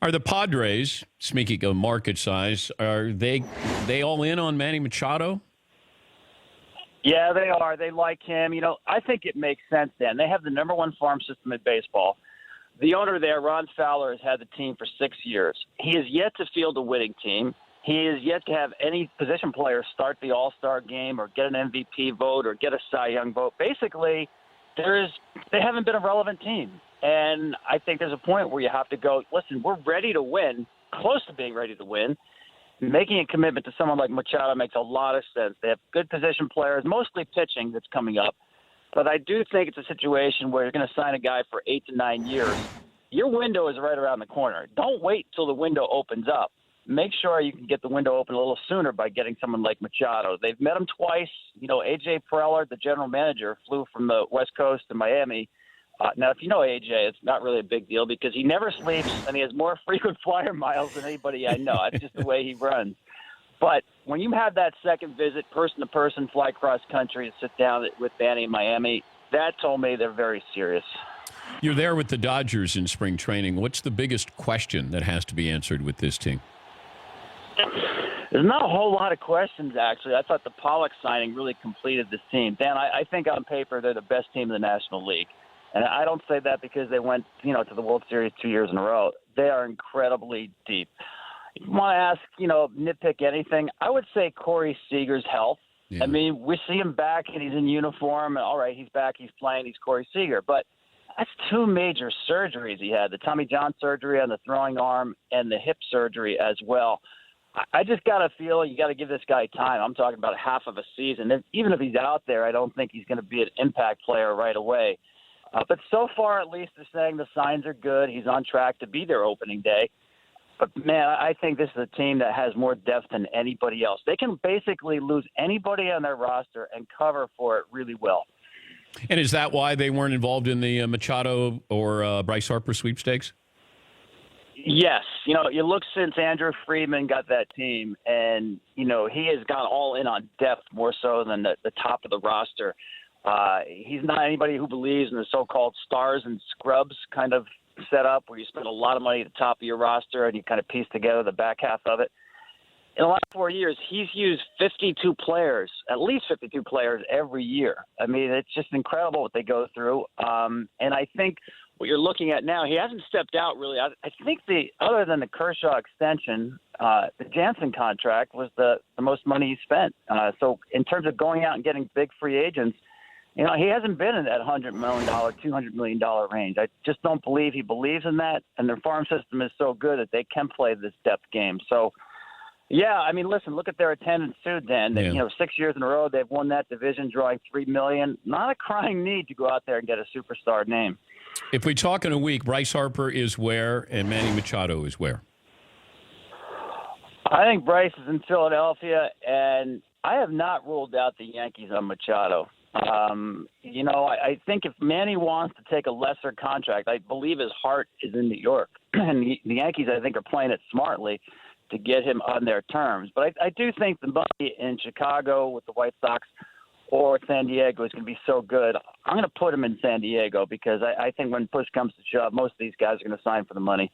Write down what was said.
Are the Padres, speaking of market size, are they all in on Manny Machado? Yeah, they are. They like him. I think it makes sense, Dan. They have the number one farm system in baseball. The owner there, Ron Fowler, has had the team for 6 years. He has yet to field a winning team. He is yet to have any position player start the All-Star game or get an MVP vote or get a Cy Young vote. Basically, they haven't been a relevant team. And I think there's a point where you have to go, listen, we're ready to win, close to being ready to win. Making a commitment to someone like Machado makes a lot of sense. They have good position players, mostly pitching that's coming up. But I do think it's a situation where you're going to sign a guy for 8 to 9 years. Your window is right around the corner. Don't wait till the window opens up. Make sure you can get the window open a little sooner by getting someone like Machado. They've met him twice. A.J. Preller, the general manager, flew from the West Coast to Miami. Now, if you know A.J., it's not really a big deal because he never sleeps and he has more frequent flyer miles than anybody I know. That's just the way he runs. But when you have that second visit, person-to-person, fly cross-country to sit down with Manny in Miami, that told me they're very serious. You're there with the Dodgers in spring training. What's the biggest question that has to be answered with this team? There's not a whole lot of questions, actually. I thought the Pollock signing really completed this team. Dan, I think on paper they're the best team in the National League. And I don't say that because they went, to the World Series 2 years in a row. They are incredibly deep. If you want to ask, nitpick anything, I would say Corey Seager's health. Yeah. I mean, we see him back and he's in uniform. And all right, he's back, he's playing, he's Corey Seager. But that's 2 major surgeries he had, the Tommy John surgery on the throwing arm and the hip surgery as well. I just got to feel you got to give this guy time. I'm talking about half of a season. Even if he's out there, I don't think he's going to be an impact player right away. But so far, at least, they're saying the signs are good. He's on track to be their opening day. But, man, I think this is a team that has more depth than anybody else. They can basically lose anybody on their roster and cover for it really well. And is that why they weren't involved in the Machado or Bryce Harper sweepstakes? Yes. You look since Andrew Friedman got that team, and, he has gone all in on depth more so than the top of the roster. He's not anybody who believes in the so-called stars and scrubs kind of setup where you spend a lot of money at the top of your roster and you kind of piece together the back half of it. In the last 4 years, he's used 52 players, at least 52 players every year. I mean, it's just incredible what they go through. And I think what you're looking at now, he hasn't stepped out really. I think other than the Kershaw extension, the Jansen contract was the most money he spent. So in terms of going out and getting big free agents, he hasn't been in that $100 million, $200 million range. I just don't believe he believes in that, and their farm system is so good that they can play this depth game. So, yeah, I mean, listen, look at their attendance too, Dan. Yeah. 6 years in a row they've won that division, drawing $3 million. Not a crying need to go out there and get a superstar name. If we talk in a week, Bryce Harper is where and Manny Machado is where? I think Bryce is in Philadelphia, and I have not ruled out the Yankees on Machado. I think if Manny wants to take a lesser contract, I believe his heart is in New York. And the Yankees, I think, are playing it smartly to get him on their terms. But I do think the money in Chicago with the White Sox or San Diego is going to be so good. I'm going to put him in San Diego because I think when push comes to shove, most of these guys are going to sign for the money.